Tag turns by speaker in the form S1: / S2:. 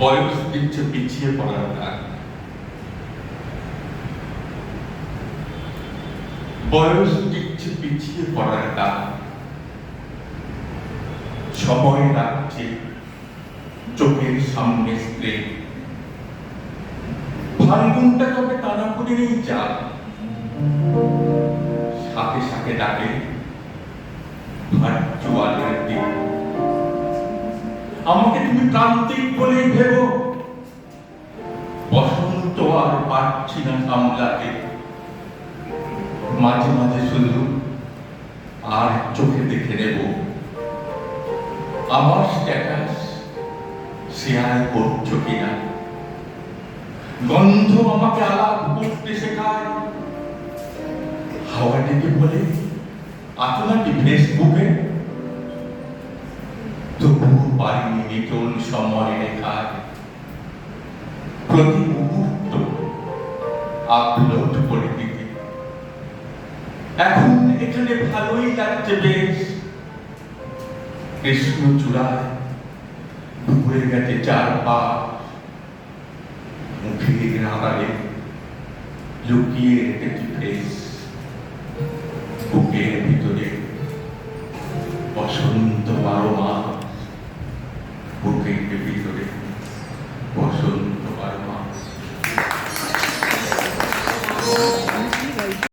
S1: বয়স দিচ্ছে পিছিয়ে পড়ার দাগ, বয়স দিচ্ছে পিছিয়ে পড়ার দাগ। সময় রাখছে চোখের সামনে স্ক্রিন, ফাল্গুনটা তবে টানা করে নেই যাক, সাথে সাথে ডাকে ভার্চুয়ালের দিন। আমাকে তুমি প্রান্তিক বলেই ভেবো, বসন্ত আর পারছি না সামলাতে। মাঝে মাঝে শুধু আর চোখে দেখে নেব আমার স্ট্যাটাস শেয়ার করছো কিনা। গন্ধ আমাকে আলাপ করতে শেখায়, হাওয়া ডেকে বলে আছো নাকি ফেসবুকে। তবুও পারিনি নিটল সময় লেখায় প্রতি মুহূর্ত আপলোড করে দিতে। এখন এখানে ভালোই লাগছে বেশ, কৃষ্ণ চূড়ায় ডুবে গেছে চার পা, মুখের আড়ালে লুকিয়ে রেখেছি ফেস। বুকের ভিতরে বসন্ত 12 মাস।